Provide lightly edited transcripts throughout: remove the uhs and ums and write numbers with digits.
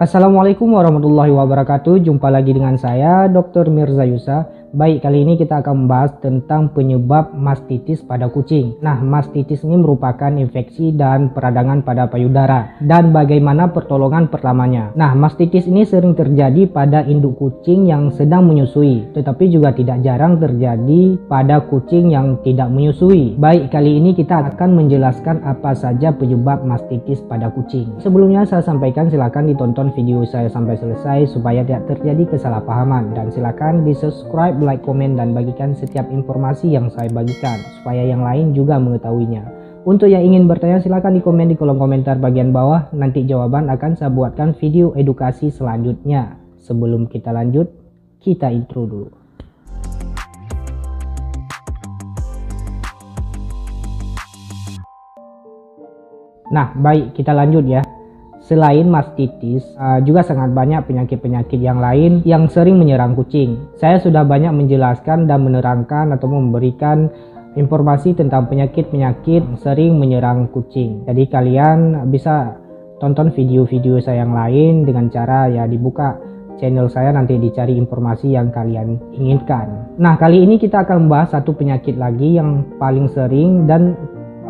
Assalamualaikum warahmatullahi wabarakatuh. Jumpa lagi dengan saya Dr. Mirza Yusa. Baik, kali ini kita akan membahas tentang penyebab mastitis pada kucing. Nah, mastitis ini merupakan infeksi dan peradangan pada payudara dan bagaimana pertolongan pertamanya. Nah, mastitis ini sering terjadi pada induk kucing yang sedang menyusui, tetapi juga tidak jarang terjadi pada kucing yang tidak menyusui. Baik, kali ini kita akan menjelaskan apa saja penyebab mastitis pada kucing. Sebelumnya saya sampaikan silakan ditonton video saya sampai selesai supaya tidak terjadi kesalahpahaman, dan silakan di subscribe, like, komen, dan bagikan setiap informasi yang saya bagikan supaya yang lain juga mengetahuinya. Untuk yang ingin bertanya silakan di komen di kolom komentar bagian bawah, nanti jawaban akan saya buatkan video edukasi selanjutnya. Sebelum kita lanjut, kita intro dulu. Nah, baik, kita lanjut ya. Selain mastitis, juga sangat banyak penyakit-penyakit yang lain yang sering menyerang kucing. Saya sudah banyak menjelaskan dan menerangkan atau memberikan informasi tentang penyakit-penyakit yang sering menyerang kucing. Jadi kalian bisa tonton video-video saya yang lain dengan cara ya dibuka channel saya, nanti dicari informasi yang kalian inginkan. Nah, kali ini kita akan membahas satu penyakit lagi yang paling sering dan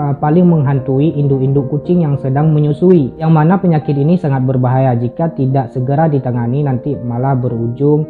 paling menghantui induk-induk kucing yang sedang menyusui, yang mana penyakit ini sangat berbahaya jika tidak segera ditangani, nanti malah berujung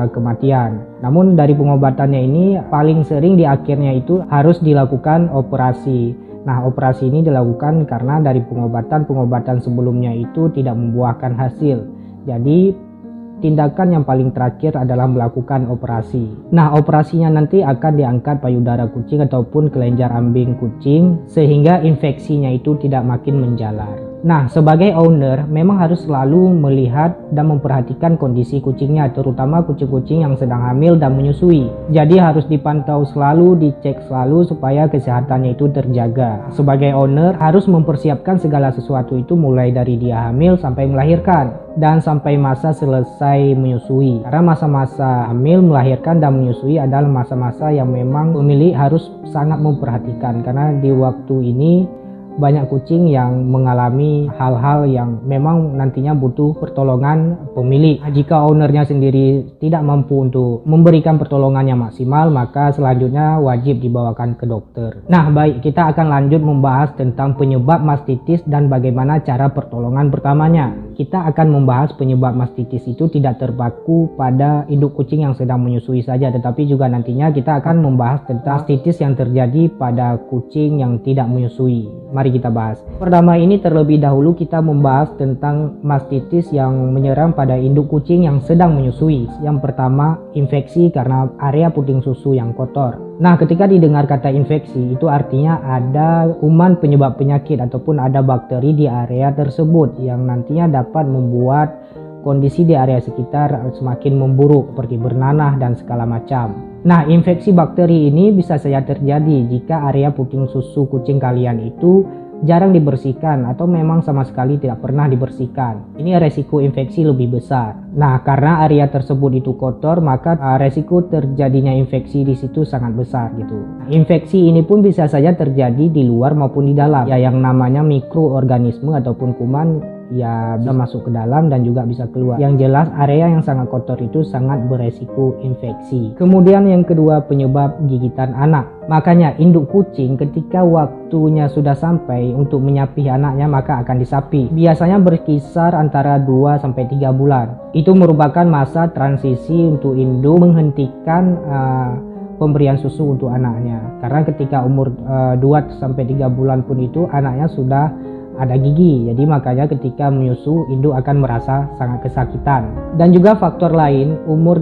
kematian. Namun dari pengobatannya ini paling sering di akhirnya itu harus dilakukan operasi. Nah, operasi ini dilakukan karena dari pengobatan sebelumnya itu tidak membuahkan hasil. Jadi tindakan yang paling terakhir adalah melakukan operasi. Nah, operasinya nanti akan diangkat payudara kucing ataupun kelenjar ambing kucing sehingga infeksinya itu tidak makin menjalar. Nah, sebagai owner memang harus selalu melihat dan memperhatikan kondisi kucingnya, terutama kucing-kucing yang sedang hamil dan menyusui. Jadi harus dipantau selalu, dicek selalu supaya kesehatannya itu terjaga. Sebagai owner harus mempersiapkan segala sesuatu itu mulai dari dia hamil sampai melahirkan dan sampai masa selesai menyusui. Karena masa-masa hamil, melahirkan, dan menyusui adalah masa-masa yang memang pemilik harus sangat memperhatikan, karena di waktu ini banyak kucing yang mengalami hal-hal yang memang nantinya butuh pertolongan pemilik. Jika ownernya sendiri tidak mampu untuk memberikan pertolongan yang maksimal, maka selanjutnya wajib dibawakan ke dokter. Nah, baik, kita akan lanjut membahas tentang penyebab mastitis dan bagaimana cara pertolongan pertamanya. Kita akan membahas penyebab mastitis itu tidak terpaku pada induk kucing yang sedang menyusui saja, tetapi juga nantinya kita akan membahas tentang mastitis yang terjadi pada kucing yang tidak menyusui. Mari kita bahas. Pertama ini terlebih dahulu kita membahas tentang mastitis yang menyerang pada induk kucing yang sedang menyusui. Yang pertama, infeksi karena area puting susu yang kotor. Nah, ketika didengar kata infeksi itu artinya ada kuman penyebab penyakit ataupun ada bakteri di area tersebut yang nantinya dapat membuat kondisi di area sekitar semakin memburuk seperti bernanah dan segala macam. Nah, infeksi bakteri ini bisa saja terjadi jika area puting susu kucing kalian itu jarang dibersihkan atau memang sama sekali tidak pernah dibersihkan. Ini resiko infeksi lebih besar. Nah, karena area tersebut itu kotor, maka resiko terjadinya infeksi di situ sangat besar gitu. Infeksi ini pun bisa saja terjadi di luar maupun di dalam. Ya, yang namanya mikroorganisme ataupun kuman ya bisa masuk ke dalam dan juga bisa keluar. Yang jelas area yang sangat kotor itu sangat beresiko infeksi. Kemudian yang kedua, penyebab gigitan anak. Makanya induk kucing ketika waktunya sudah sampai untuk menyapih anaknya maka akan disapi. Biasanya berkisar antara 2-3 bulan. Itu merupakan masa transisi untuk induk menghentikan pemberian susu untuk anaknya. Karena ketika umur 2-3 bulan pun itu anaknya sudah ada gigi, jadi makanya ketika menyusu induk akan merasa sangat kesakitan. Dan juga faktor lain, umur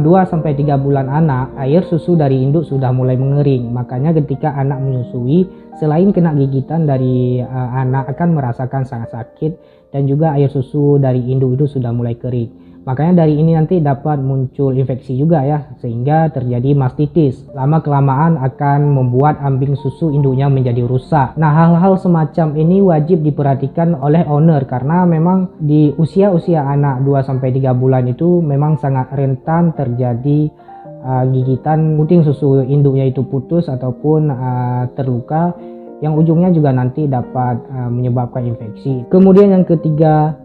2-3 bulan anak, air susu dari induk sudah mulai mengering. Makanya ketika anak menyusui, selain kena gigitan dari anak akan merasakan sangat sakit, dan juga air susu dari induk itu sudah mulai kering. Makanya dari ini nanti dapat muncul infeksi juga ya, sehingga terjadi mastitis. Lama-kelamaan akan membuat ambing susu induknya menjadi rusak. Nah, hal-hal semacam ini wajib diperhatikan oleh owner karena memang di usia-usia anak 2-3 bulan itu memang sangat rentan terjadi gigitan puting susu induknya itu putus ataupun terluka, yang ujungnya juga nanti dapat menyebabkan infeksi. Kemudian yang ketiga,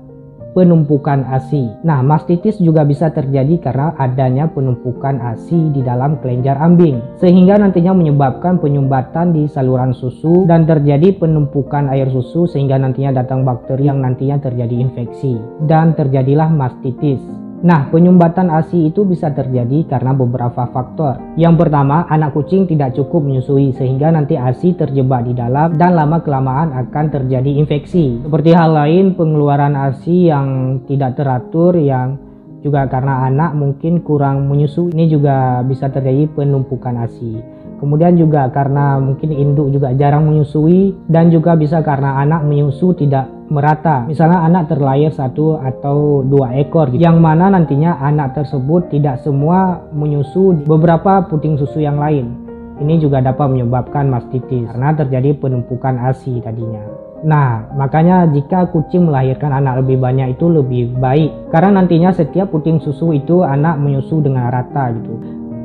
penumpukan ASI. Nah, mastitis juga bisa terjadi karena adanya penumpukan ASI di dalam kelenjar ambing, sehingga nantinya menyebabkan penyumbatan di saluran susu dan terjadi penumpukan air susu, sehingga nantinya datang bakteri yang nantinya terjadi infeksi dan terjadilah mastitis. Nah, penyumbatan ASI itu bisa terjadi karena beberapa faktor. Yang pertama, anak kucing tidak cukup menyusui sehingga nanti ASI terjebak di dalam dan lama-kelamaan akan terjadi infeksi. Seperti hal lain, pengeluaran ASI yang tidak teratur, yang juga karena anak mungkin kurang menyusui, ini juga bisa terjadi penumpukan ASI. Kemudian juga karena mungkin induk juga jarang menyusui, dan juga bisa karena anak menyusu tidak merata. Misalnya anak terlahir 1 atau 2 ekor gitu, yang mana nantinya anak tersebut tidak semua menyusu beberapa puting susu yang lain. Ini juga dapat menyebabkan mastitis karena terjadi penumpukan ASI tadinya. Nah, makanya jika kucing melahirkan anak lebih banyak itu lebih baik, karena nantinya setiap puting susu itu anak menyusu dengan rata gitu.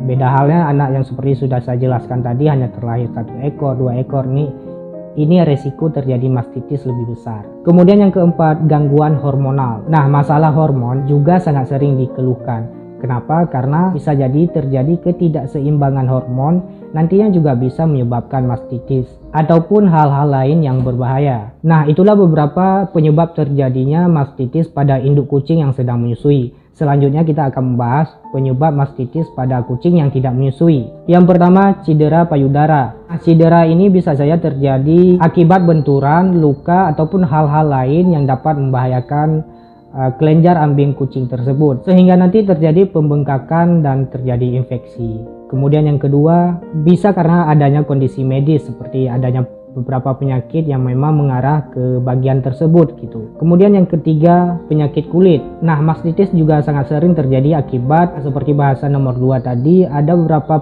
Beda halnya anak yang seperti sudah saya jelaskan tadi, hanya terlahir 1 ekor, 2 ekor nih, ini resiko terjadi mastitis lebih besar. Kemudian yang keempat, gangguan hormonal. Nah, masalah hormon juga sangat sering dikeluhkan. Kenapa? Karena bisa jadi terjadi ketidakseimbangan hormon, nantinya juga bisa menyebabkan mastitis ataupun hal-hal lain yang berbahaya. Nah, itulah beberapa penyebab terjadinya mastitis pada induk kucing yang sedang menyusui. Selanjutnya kita akan membahas penyebab mastitis pada kucing yang tidak menyusui. Yang pertama, cedera payudara. Nah, cedera ini bisa saja terjadi akibat benturan, luka, ataupun hal-hal lain yang dapat membahayakan kelenjar ambing kucing tersebut, sehingga nanti terjadi pembengkakan dan terjadi infeksi. Kemudian yang kedua, bisa karena adanya kondisi medis seperti adanya beberapa penyakit yang memang mengarah ke bagian tersebut gitu. Kemudian yang ketiga, penyakit kulit. Nah, mastitis juga sangat sering terjadi akibat seperti bahasan nomor 2 tadi, ada beberapa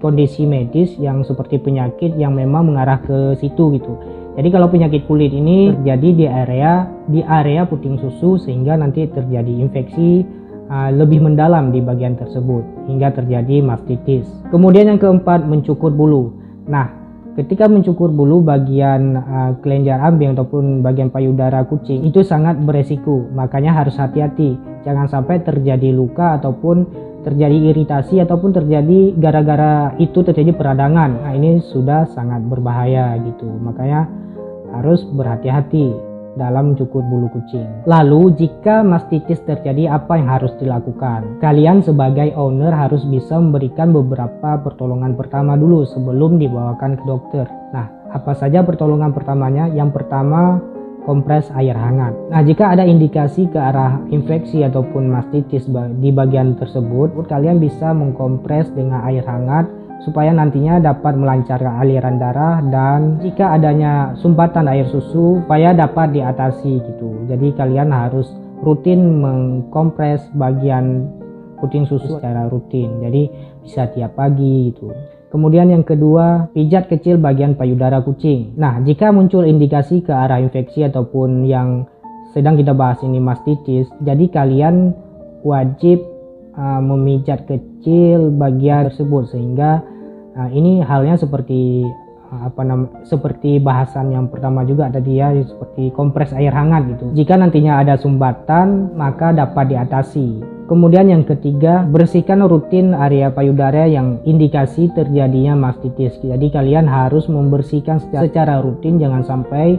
kondisi medis yang seperti penyakit yang memang mengarah ke situ gitu. Jadi kalau penyakit kulit ini terjadi di area puting susu, sehingga nanti terjadi infeksi lebih mendalam di bagian tersebut hingga terjadi mastitis. Kemudian yang keempat, mencukur bulu. Nah, ketika mencukur bulu bagian kelenjar ambing ataupun bagian payudara kucing itu sangat beresiko, makanya harus hati-hati. Jangan sampai terjadi luka ataupun terjadi iritasi ataupun terjadi gara-gara itu terjadi peradangan. Nah, ini sudah sangat berbahaya gitu. Makanya harus berhati-hati dalam mencukur bulu kucing. Lalu jika mastitis terjadi, apa yang harus dilakukan? Kalian sebagai owner harus bisa memberikan beberapa pertolongan pertama dulu sebelum dibawakan ke dokter. Nah, apa saja pertolongan pertamanya? Yang pertama, kompres air hangat. Nah, jika ada indikasi ke arah infeksi ataupun mastitis di bagian tersebut, kalian bisa mengkompres dengan air hangat supaya nantinya dapat melancarkan aliran darah, dan jika adanya sumbatan air susu supaya dapat diatasi gitu. Jadi kalian harus rutin mengkompres bagian puting susu secara rutin, jadi bisa tiap pagi gitu. Kemudian yang kedua, pijat kecil bagian payudara kucing. Nah, jika muncul indikasi ke arah infeksi ataupun yang sedang kita bahas ini mastitis, jadi kalian wajib memijat kecil bagian tersebut, sehingga ini halnya seperti seperti bahasan yang pertama juga tadi ya, seperti kompres air hangat gitu. Jika nantinya ada sumbatan, maka dapat diatasi. Kemudian yang ketiga, bersihkan rutin area payudara yang indikasi terjadinya mastitis. Jadi kalian harus membersihkan secara rutin, jangan sampai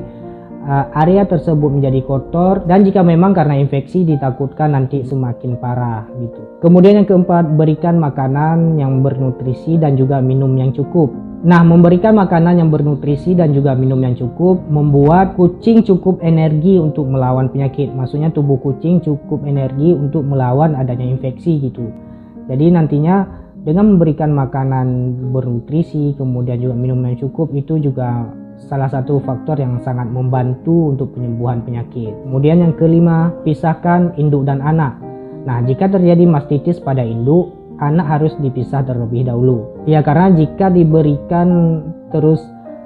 area tersebut menjadi kotor, dan jika memang karena infeksi ditakutkan nanti semakin parah gitu. Kemudian yang keempat, berikan makanan yang bernutrisi dan juga minum yang cukup. Nah, memberikan makanan yang bernutrisi dan juga minum yang cukup membuat kucing cukup energi untuk melawan penyakit. Maksudnya tubuh kucing cukup energi untuk melawan adanya infeksi gitu. Jadi nantinya dengan memberikan makanan bernutrisi kemudian juga minum yang cukup, itu juga salah satu faktor yang sangat membantu untuk penyembuhan penyakit. Kemudian yang kelima, pisahkan induk dan anak. Nah, jika terjadi mastitis pada induk, anak harus dipisah terlebih dahulu. Ya, karena jika diberikan terus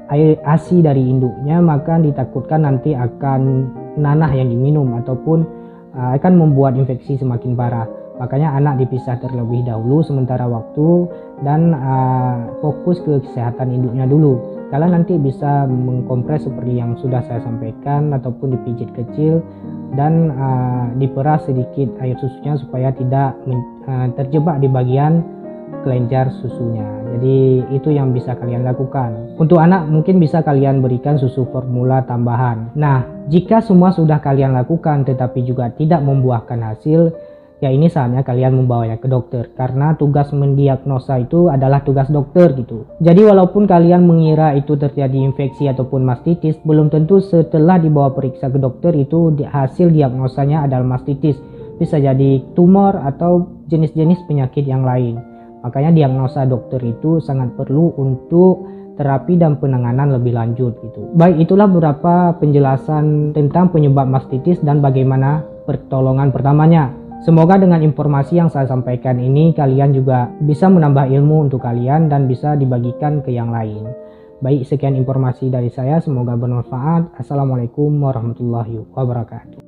air ASI dari induknya, maka ditakutkan nanti akan nanah yang diminum ataupun akan membuat infeksi semakin parah. Makanya anak dipisah terlebih dahulu sementara waktu dan fokus ke kesehatan induknya dulu. Kalian nanti bisa mengkompres seperti yang sudah saya sampaikan ataupun dipijit kecil dan diperas sedikit air susunya supaya tidak terjebak di bagian kelenjar susunya. Jadi itu yang bisa kalian lakukan. Untuk anak mungkin bisa kalian berikan susu formula tambahan. Nah, jika semua sudah kalian lakukan tetapi juga tidak membuahkan hasil, ya ini saatnya kalian membawanya ke dokter, karena tugas mendiagnosa itu adalah tugas dokter gitu. Jadi walaupun kalian mengira itu terjadi infeksi ataupun mastitis, belum tentu setelah dibawa periksa ke dokter itu hasil diagnosanya adalah mastitis. Bisa jadi tumor atau jenis-jenis penyakit yang lain. Makanya diagnosa dokter itu sangat perlu untuk terapi dan penanganan lebih lanjut gitu. Baik, itulah beberapa penjelasan tentang penyebab mastitis dan bagaimana pertolongan pertamanya. Semoga dengan informasi yang saya sampaikan ini kalian juga bisa menambah ilmu untuk kalian dan bisa dibagikan ke yang lain. Baik, sekian informasi dari saya, semoga bermanfaat. Assalamualaikum warahmatullahi wabarakatuh.